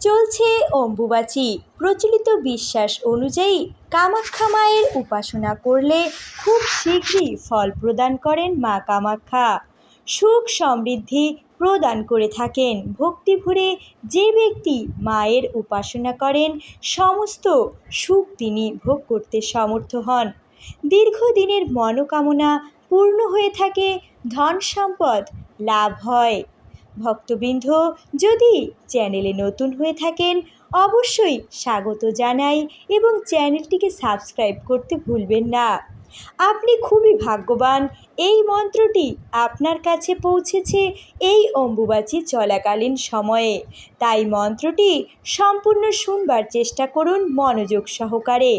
চলছে অম্বুবাচী। প্রচলিত বিশ্বাস অনুযায়ী কামাখ্যা মায়ের উপাসনা করলে খুব শীঘ্রই ফল প্রদান করেন মা কামাখ্যা। সুখ সমৃদ্ধি প্রদান করে থাকেন। ভক্তি ভরে যে ব্যক্তি মায়ের উপাসনা করেন সমস্ত সুখ তিনি ভোগ করতে সমর্থ হন। দীর্ঘদিনের মনোকামনা পূর্ণ হয়ে থাকে, ধন সম্পদ লাভ হয়। ভক্তবৃন্দ, যদি চ্যানেলে নতুন হয়ে থাকেন অবশ্যই স্বাগত জানাই এবং চ্যানেলটিকে সাবস্ক্রাইব করতে ভুলবেন না। আপনি খুবই ভাগ্যবান, এই মন্ত্রটি আপনার কাছে পৌঁছেছে এই অম্বুবাচী চলাকালীন সময়ে। তাই মন্ত্রটি সম্পূর্ণ শুনবার চেষ্টা করুন মনোযোগ সহকারে।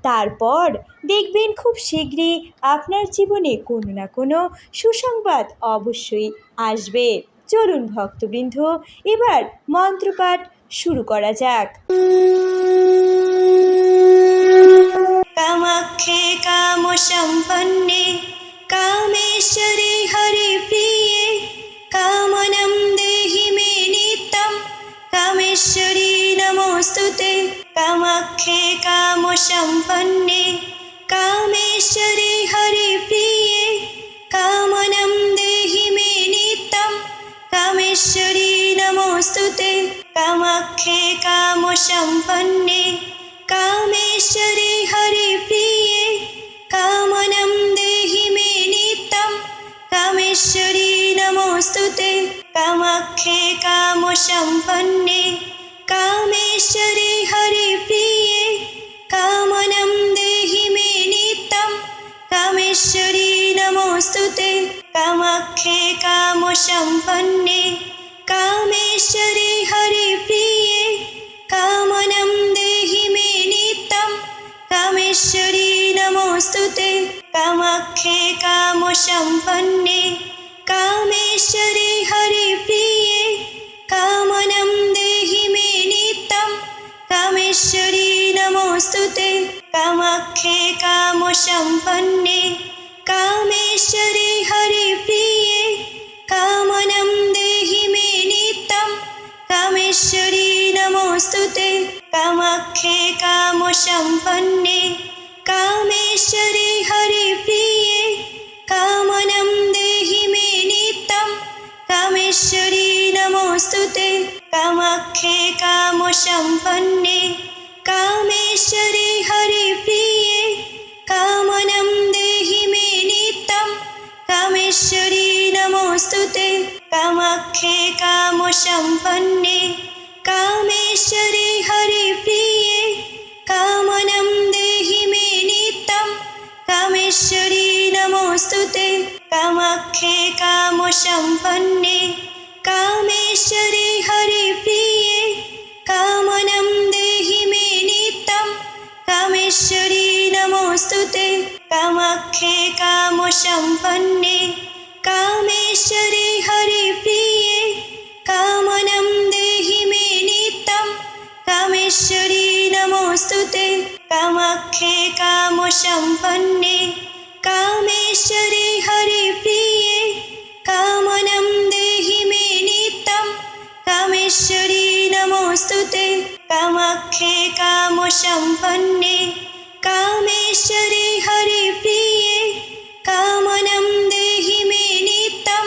তারপর দেখবেন খুব শীঘ্রই আপনার জীবনে কোনো না কোনো সুসংবাদ অবশ্যই আসবে। চলুন ভক্তবৃন্দ, এবার মন্ত্রপাঠ শুরু করা যাক। কামাখ্যে কাম সম্পন্নে কামেশ্বরী হরিপ্রিয়ে কামনাম দেহি মে নিত্যম কামেশ্বরী নমোস্তুতে। কামাখ্যে কাম সম্পন্নে কামেশ্বরী হরিপ্রিয়ে কামনাম দেহি মে নিত্যম কামেশ্বরী নমোস্তুতে। কামাখ্যে কাম সম্পন্নে কামেশ্বরী হরিপ্রিয়ে কামনাম দেহি মে নিত্যম কামেশ্বরী নমোস্তুতে। কামাখ্যে কাম সম্পন্নে কামেশ্বরী হরিপ্রিয়ে কামনাম দেহি মে নিত্যম কামেশ্বরী নমোস্তুতে। কামাখ্যে কাম সম্পন্নে কামেশ্বরী হরিপ্রিয়ে কামনাম দেহি মে নিত্যম কামেশ্বরী নমোস্তুতে। কামাখ্যে কাম সম্পন্নে কামেশ্বরী হরিপ্রিয়ে কামনাম দেহি মে নিত্যম কামেশ্বরী নমোস্তুতে। কামাখ্যে কাম সম্পন্নে কামেশ্বরী হরিপ্রিয়ে কামনাম দেহি মে নিত্যম কামেশ্বরী নমোস্তুতে। কামাখ্যে কাম সম্পন্নে কামেশ্বরী হরিপ্রিয়ে কামনাম দেহি মে নিত্যম কামেশ্বরী নমোস্তুতে। কামাখ্যে কাম সম্পন্নে কামেশ্বরী হরিপ্রিয়ে কামনাম দেহি মে নিত্যম কামেশ্বরী নমোস্তুতে। কামাখ্যে কাম সম্পন্নে কামেশ্বরী হরিপ্রিয়ে কামনাম দেহি মে নিত্যম কামেশ্বরী নমোস্তুতে। কামাখ্যে কাম সম্পন্নে কামেশ্বরী হরিপ্রিয়ে কামনাম দেহি মে নিত্যম কামেশ্বরী নমোস্তুতে। কামাখ্যে কাম সম্পন্নে কামেশ্বরী হরিপ্রিয়ে কামনাম দেহি মে নিত্যম কামেশ্বরী নমোস্তুতে। কামাখ্যে কাম সম্পন্নে কামেশ্বরী হরিপ্রিয়ে কামনাম দেহি মে নিত্যম কামেশ্বরী নমোস্তুতে। কামাখ্যে কাম সম্পন্নে কামেশ্বরী হরিপ্রিয়ে কামনাম দেহি মে নিত্যম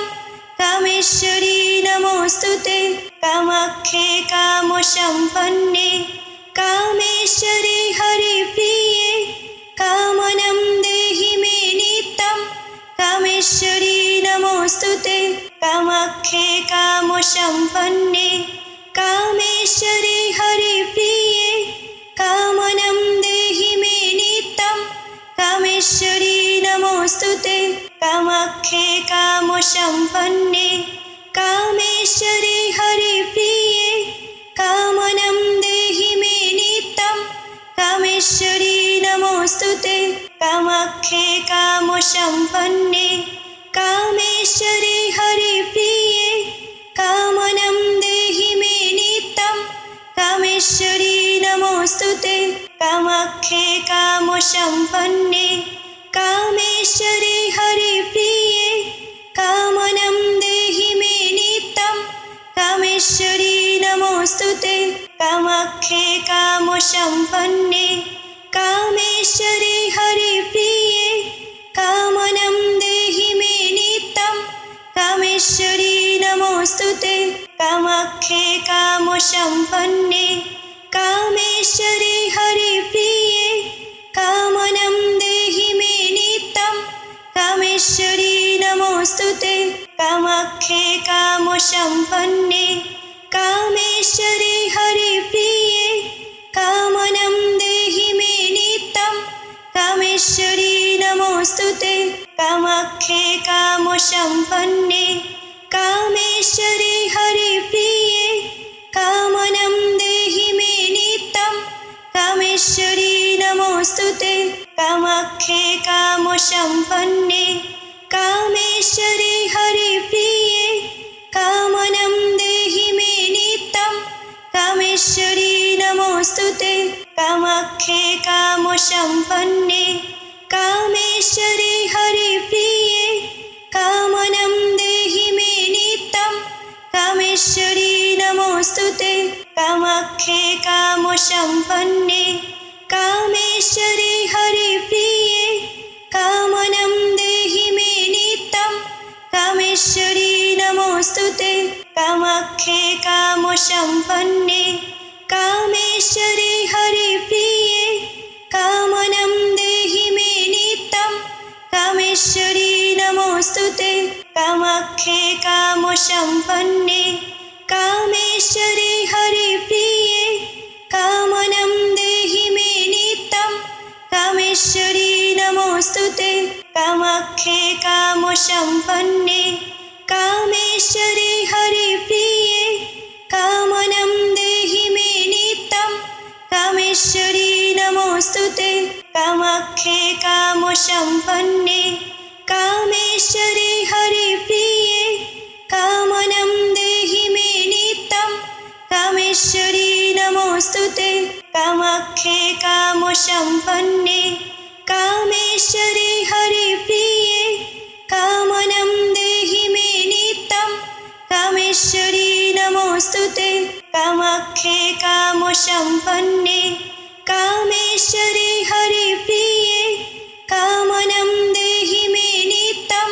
কামেশ্বরী নমোস্তুতে। কামাখ্যে কাম সম্পন্নে কামেশ্বরী হরিপ্রিয়ে কামনাম দেহি মে নিত্যম কামেশ্বরী নমোস্তুতে। কামাখ্যে কাম সম্পন্নে কামেশ্বরী হরিপ্রিয়ে কামনাম দেহি মে নিত্যম কামেশ্বরী নমোস্তুতে। কামাখ্যে কাম সম্পন্নে কামেশ্বরী হরিপ্রিয়ে কামনাম দেহি মে নিত্যম কামেশ্বরী নমোস্তুতে। কামাখ্যে কাম সম্পন্নে কামেশ্বরী হরিপ্রিয়ে কামনাম দেহি মে নিত্যম কামেশ্বরী নমোস্তুতে। কামাখ্যে কাম সম্পন্নে কামেশ্বরী হরিপ্রিয়ে কামনাম দেহি মে নিত্যম কামেশ্বরী নমোস্তুতে। कामाख्ये कामसम्पन्ने कामेश्वरी हरिप्रिये कामनं देहि मे नित्यं कामेश्वरी नमोस्तुते कामाख्ये कामसम्पन्ने कामेश्वरी हरिप्रिये कामनं देहि मे नित्यं कामेश्वरी नमोस्तुते कामाख्ये कामसम्पन्ने कामेश्वरी हरिप्रिये कामनं देहि मे नित्यं कामेश्वरी नमोस्तुते कामाख्ये कामसम्पन्ने कामेश्वरी हरिप्रिये कामनं देहि मे नित्यं कामेश्वरी नमोस्तुते कामाख्ये कामसम्पन्ने कामेश्वरी हरिप्रिये कामनं देहि मे नित्यं कामेश्वरी नमोस्तुते कामाख्ये कामसम्पन्ने कामेश्वरी हरिप्रिये कामनं देहि मे नित्यं कामेश्वरी नमोस्तुते कामाख्ये कामसम्पन्ने कामेश्वरी हरिप्रिये कामनं देहि मे नित्यं कामेश्वरी नमोस्तुते कामाख्ये कामसम्पन्ने कामेश्वरी हरिप्रिये कामनं देहि मे नित्यं कामेश्वरी नमोस्तुते कामाख्ये कामसम्पन्ने कामेश्वरी हरिप्रिये कामनं देहि मे नित्यं कामेश्वरी नमोस्तुते कामाख्ये कामसम्पन्ने कामेश्वरी हरिप्रिये कामनं देहि मे नित्यं कामेश्वरी नमोस्तुते कामाख्ये कामसम्पन्ने कामेश्वरी हरिप्रिये कामनं देहि मे नित्यं कामेश्वरी नमोस्तुते कामाख्ये कामसम्पन्ने कामेश्वरी हरिप्रिये कामनं देहि मे नित्यं कामेश्वरी नमोस्तुते कामाख्ये कामसम्पन्ने कामेश्वरी हरिप्रिये कामनं देहि मे नित्यं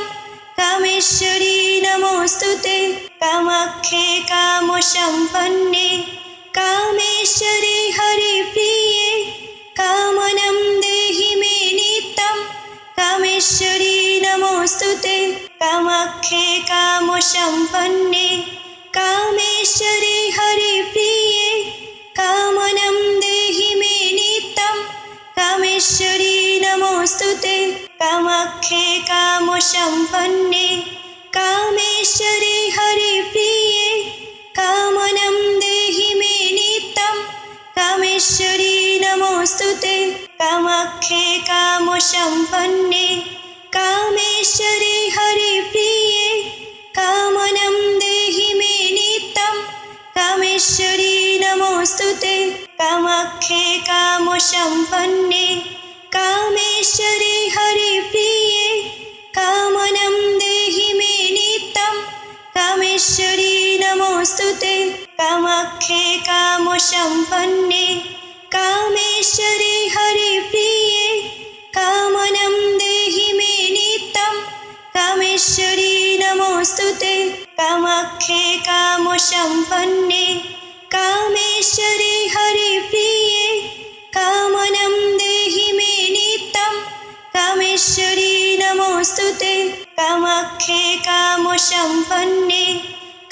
कामेश्वरी नमोस्तुते कामाख्ये कामसम्पन्ने कामेश्वरी हरिप्रिये कामनं देहि मे नित्यं कामेश्वरी नमोस्तुते कामाख्ये कामसम्पन्ने कामेश्वरी हरिप्रिये कामनं देहि मे नित्यं कामेश्वरी नमोस्तुते कामाख्ये कामसम्पन्ने कामेश्वरी हरिप्रिये कामनं देहि मे नित्यं कामेश्वरी नमोस्तुते कामाख्ये कामसम्पन्ने कामेश्वरी हरिप्रिये कामनं देहि मे नित्यं कामेश्वरी नमोस्तुते कामाख्ये कामसम्पन्ने कामेश्वरी हरिप्रिये कामनं देहि मे नित्यं कामेश्वरी नमोस्तुते कामाख्ये कामसम्पन्ने कामेश्वरी हरिप्रिये कामनं देहि मे नित्यं कामेश्वरी नमोस्तुते कामाख्ये कामसम्पन्ने कामेश्वरी हरिप्रिये कामनं देहि मे नित्यं कामेश्वरी नमोस्तुते कामाख्ये कामसम्पन्ने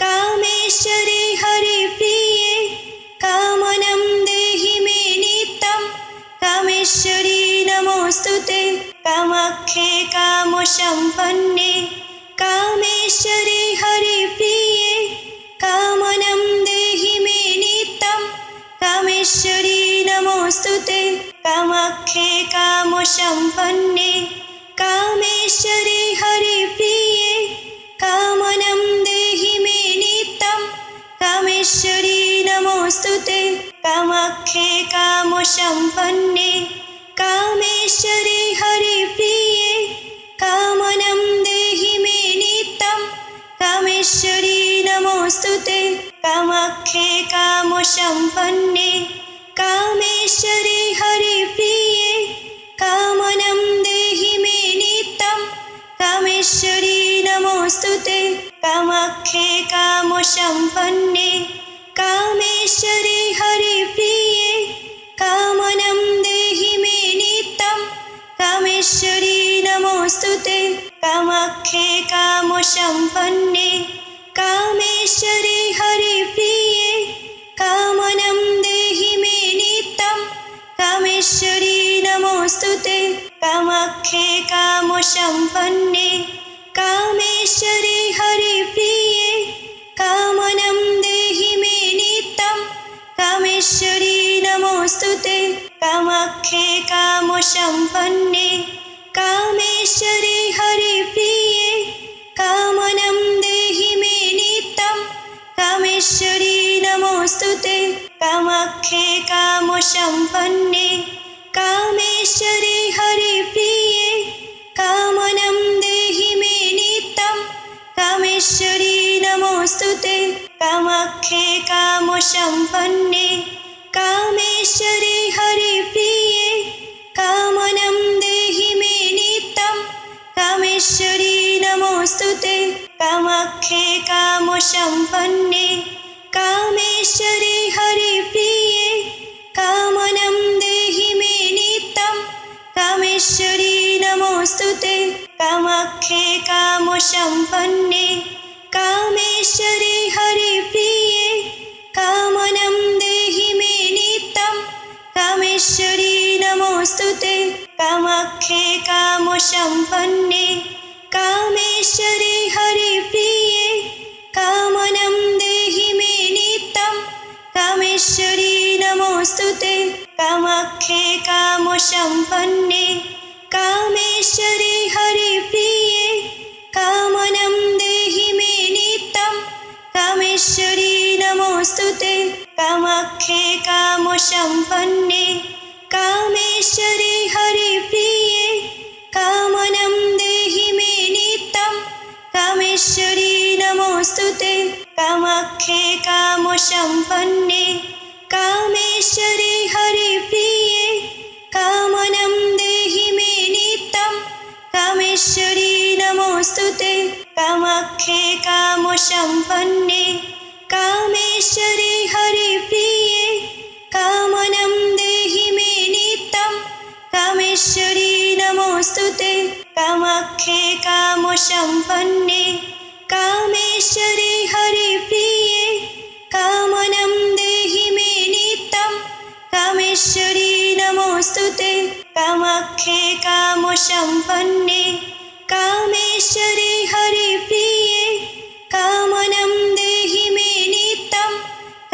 कामेश्वरी हरिप्रिये कामनं देहि मे नित्यं कामेश्वरी नमोस्तुते कामाख्ये कामसम्पन्ने कामेश्वरी हरिप्रिये कामनं देहि मे नित्यं कामेश्वरी नमोस्तुते कामाख्ये कामसम्पन्ने कामेश्वरी हरिप्रिये कामनं देहि मे नित्यं कामेश्वरी नमोस्तुते कामाख्ये कामसम्पन्ने कामेश्वरी हरिप्रिये कामनं देहि मे नित्यं कामेश्वरी नमोस्तुते कामाख्ये कामसम्पन्ने कामेश्वरी हरिप्रिये कामनं देहि मे नित्यं कामेश्वरी नमोस्तुते कामाख्ये कामसम्पन्ने कामेश्वरी हरिप्रिये कामनं देहि मे नित्यं कामेश्वरी नमोस्तुते कामाख्ये कामसम्पन्ने कामेश्वरी हरिप्रिये कामनं देहि मे नित्यं कामेश्वरी नमोस्तुते कामाख्ये कामसम्पन्ने कामेश्वरी हरिप्रिये कामनं देहि मे नित्यं कामेश्वरी नमोस्तुते कामाख्ये कामसम्पन्ने कामेश्वरी हरिप्रिये कामनं देहि मे नित्यं कामेश्वरी नमोस्तुते कामाख्ये कामसम्पन्ने कामेश्वरी हरिप्रिये कामनं देहि मे नित्यं कामेश्वरी नमोस्तुते कामाख्ये कामसम्पन्ने कामेश्वरी हरिप्रिये कामनं देहि मे नित्यं कामेश्वरी नमोस्तुते कामाख्ये कामसम्पन्ने कामेश्वरी हरिप्रिये कामनं देहि मे नित्यं कामेश्वरी नमोस्तुते कामाख्ये कामसम्पन्ने कामेश्वरी हरिप्रिये कामनं देहि मे नित्यं कामेश्वरी नमोस्तुते कामाख्ये कामसम्पन्ने कामेश्वरी हरिप्रिये कामनं देहि मे नित्यं कामेश्वरी नमोस्तुते कामाख्ये कामसम्पन्ने कामेश्वरी हरिप्रिये कामनं देहि मे नित्यं कामेश्वरी नमोस्तुते कामाख्ये कामसम्पन्ने कामेश्वरी हरिप्रिये कामनं देहि मे नित्यं कामेश्वरी नमोस्तुते कामाख्ये कामसम्पन्ने कामेश्वरी हरिप्रिये कामनं देहि मे नित्यं कामेश्वरी नमोस्तुते कामाख्ये कामसम्पन्ने कामेश्वरी हरिप्रिये कामनं देहि मे नित्यं कामेश्वरी नमोस्तुते कामाख्ये कामसम्पन्ने कामेश्वरी हरिप्रिये कामनं देहि मे नित्यं कामेश्वरी नमोस्तुते कामाख्ये कामसम्पन्ने कामेश्वरी हरिप्रिये कामनं देहि मे नित्यं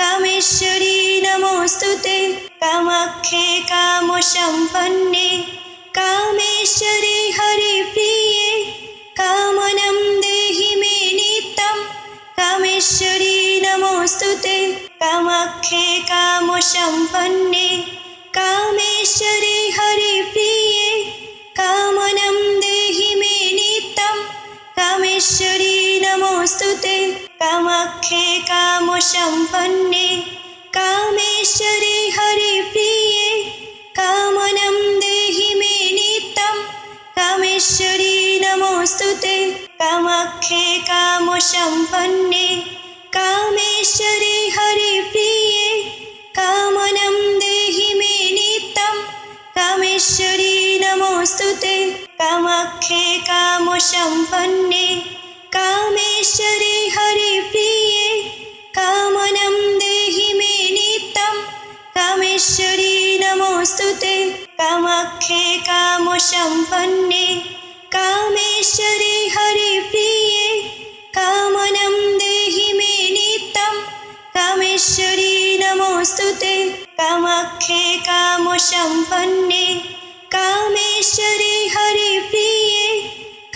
कामेश्वरी नमोस्तुते कामाख्ये कामसम्पन्ने कामेश्वरी हरिप्रिये कामनं देहि मे नित्यं कामेश्वरी नमोस्तुते कामाख्ये कामसम्पन्ने कामेश्वरी हरिप्रिये कामनं देहि मे नित्यं कामेश्वरी नमोस्तुते कामाख्ये कामसम्पन्ने कामेश्वरी हरिप्रिये कामनं देहि मे नित्यं कामेश्वरी नमोस्तुते कामाख्ये कामसम्पन्ने कामेश्वरी हरिप्रिये कामनं देहि मे नित्यं कामेश्वरी नमोस्तुते कामाख्ये कामसम्पन्ने कामेश्वरी हरिप्रिये कामनं देहि मे नित्यं कामेश्वरी नमोस्तुते कामाख्ये कामसम्पन्ने कामेश्वरी हरिप्रिये कामनं देहि मे नित्यं कामेश्वरी नमोस्तुते कामाख्ये कामसम्पन्ने कामेश्वरी हरिप्रिये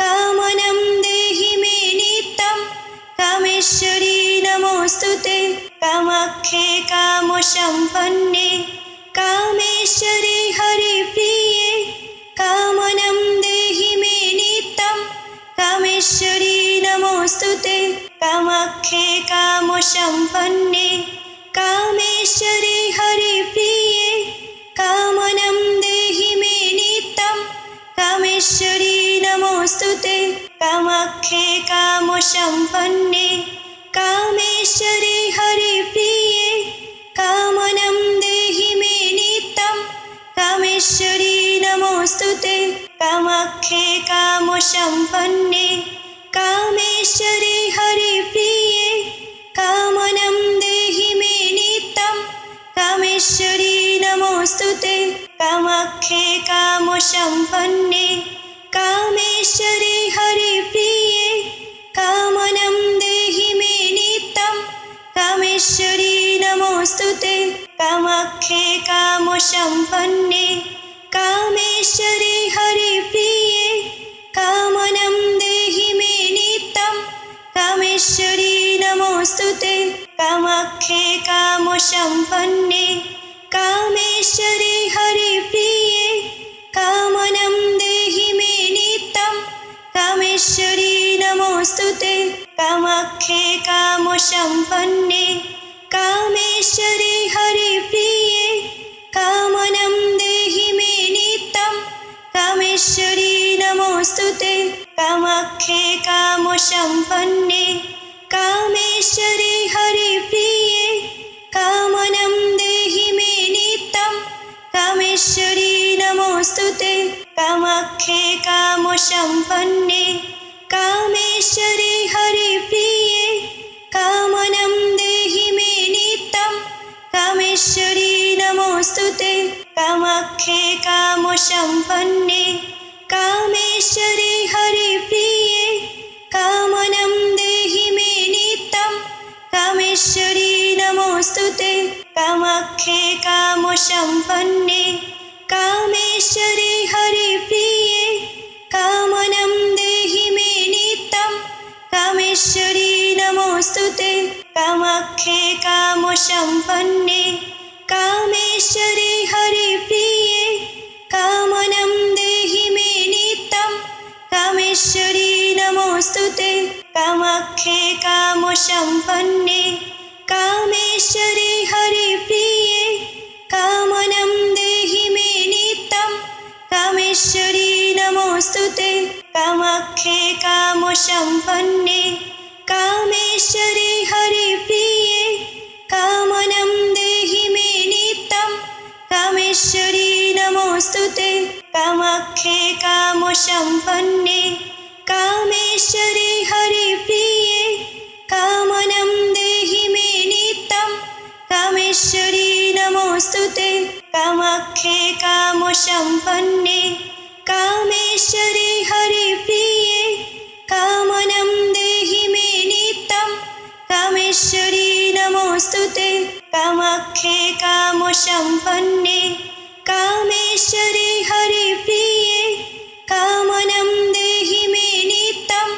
कामनं देहि मे नित्यं कामेश्वरी नमोस्तुते कामाख्ये कामसम्पन्ने कामेश्वरी हरिप्रिये कामनं देहि मे नित्यं कामेश्वरी नमोस्तुते कामाख्ये कामसम्पन्ने कामेश्वरी हरिप्रिये कामनं देहि मे नित्यं कामेश्वरी नमोस्तुते कामाख्ये कामसम्पन्ने कामेश्वरी हरिप्रिये कामनं देहि मे नित्यं कामेश्वरी नमोस्तुते कामाख्ये कामसम्पन्ने कामेश्वरी हरिप्रिये कामनं देहि मे नित्यं कामेश्वरी नमोस्तुते कामाख्ये कामसम्पन्ने कामेश्वरी हरिप्रिये कामनं देहि मे नित्यं कामेश्वरी नमोस्तुते कामाख्ये कामसम्पन्ने कामेश्वरी हरिप्रिये कामनं देहि मे नित्यं कामेश्वरी नमोस्तुते कामाख्ये कामसम्पन्ने कामेश्वरी हरिप्रिये कामनं देहि मे नित्यं कामेश्वरी नमोस्तुते कामाख्ये कामसम्पन्ने कामेश्वरी हरिप्रिये कामनं देहि मे नित्यं कामेश्वरी नमोस्तुते कामाख्ये कामसम्पन्ने कामेश्वरी हरिप्रिये कामनं देहि मे नित्यं कामेश्वरी नमोस्तुते कामाख्ये कामसम्पन्ने कामेश्वरी हरिप्रिये कामनं देहि मे नित्यं कामेश्वरी नमोस्तुते कामाख्ये कामसम्पन्ने कामेश्वरी हरिप्रिये कामनं देहि मे नित्यं कामेश्वरी नमोस्तुते कामाख्ये कामसम्पन्ने कामेश्वरी हरिप्रिये कामनं देहि मे नित्यं कामेश्वरी नमोस्तुते कामाख्ये कामसम्पन्ने कामेश्वरी हरिप्रिये कामनं देहि मे नित्यं कामेश्वरी नमोस्तुते कामाख्ये कामसम्पन्ने कामेश्वरी हरिप्रिये कामनं देहि मे नित्यं कामेश्वरी नमोस्तुते कामाख्ये कामसम्पन्ने कामेश्वरी हरिप्रिये कामनं देहि मे नित्यं कामेश्वरी नमोस्तुते कामाख्ये कामसम्पन्ने कामेश्वरी हरिप्रिये कामनं देहि मे नित्यं कामेश्वरी नमोस्तुते कामाख्ये कामसम्पन्ने कामेश्वरी हरिप्रिये कामनं देहि मे नित्यं कामेश्वरी नमोस्तुते कामाख्ये कामसम्पन्ने कामेश्वरी हरिप्रिये कामनं देहि मे नित्यं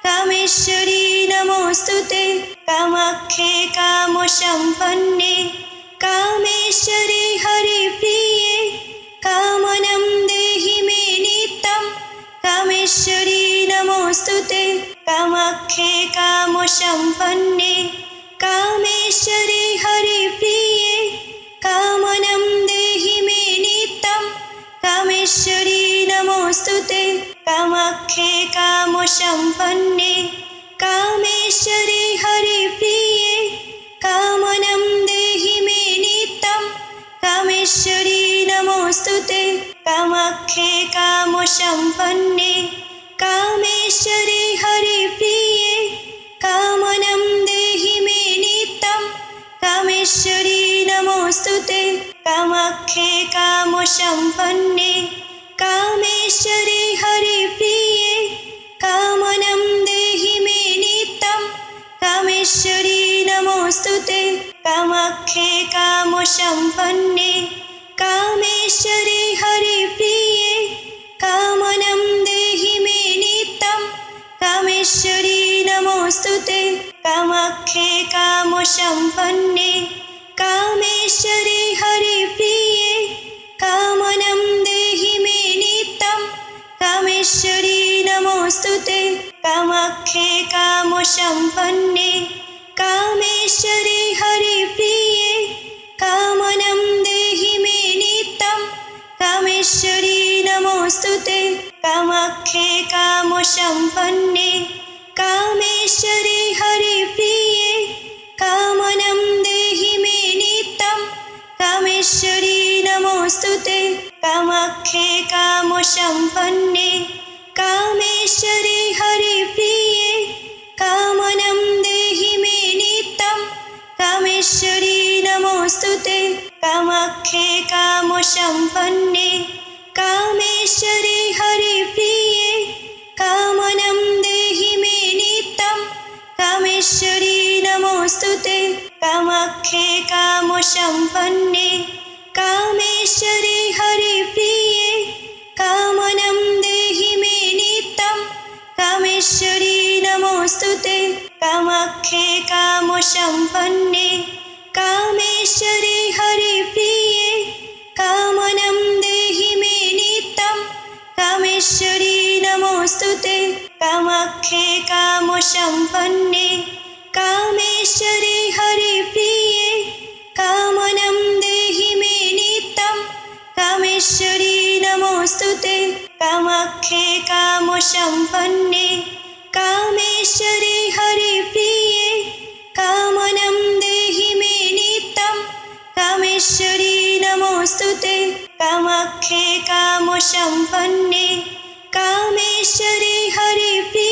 कामेश्वरी नमोस्तुते कामाख्ये कामसम्पन्ने कामेश्वरी हरिप्रिये कामनं देहि मे नित्यं कामेश्वरी नमोस्तुते कामाख्ये कामसम्पन्ने कामेश्वरी हरिप्रिये कामनं देहि मे नित्यं कामेश्वरी नमोस्तुते कामाख्ये कामसम्पन्ने कामेश्वरी हरिप्रिये कामनं देहि मे नित्यं कामेश्वरी नमोस्तुते कामाख्ये कामसम्पन्ने कामेश्वरी हरिप्रिये कामनं देहि मे नित्यं कामेश्वरी नमोस्तुते कामाख्ये कामसम्पन्ने कामेश्वरी हरिप्रिये कामनं देहि मे नित्यं कामेश्वरी नमोस्तुते कामाख्ये कामसम्पन्ने कामेश्वरी हरिप्रिये कामनं देहि मे नित्यं कामेश्वरी नमोस्तुते कामाख्ये कामसम्पन्ने कामेश्वरी हरिप्रिये कामनं देहि मे नित्यं कामेश्वरी नमोस्तुते कामाख्ये कामसम्पन्ने कामसम्पन्ने कामेश्वरी हरिप्रिये कामनं देहि मे नित्यं कामेश्वरी नमोऽस्तुते कामाख्ये कामसम्पन्ने कामेश्वरी हरिप्रिये कामनं देहि मे नित्यं कामेश्वरी नमोऽस्तुते कामाख्ये कामसम्पन्ने कामेश्वरी हरिप्रिये कामनं देहि मे नित्यं कामेश्वरी नमोऽस्तुते कामाख्ये कामसम्पन्ने कामेश्वरी हरिप्रिये कामनं देहि मे नित्यं कामेश्वरी नमोऽस्तुते कामाख्ये कामसम्पन्ने कामेश्वरी हरिप्रिये कामनं देहि मे नित्यं कामेश्वरी नमोऽस्तुते कामाख्ये कामसम्पन्ने कामेश्वरी हरिप्रिये कामनं देहि मे नित्यं कामेश्वरी नमोऽस्तुते कामाख्ये कामसम्पन्ने कामेश्वरी हरिप्रिये कामनं देहि मे नित्यं कामेश्वरी नमोऽस्तुते कामाख्ये कामसम्पन्ने कामेश्वरी हरिप्रिये कामनं देहि मे नित्यं कामेश्वरी नमोऽस्तुते कामाख्ये कामसम्पन्ने कामेश्वरी हरिप्रिये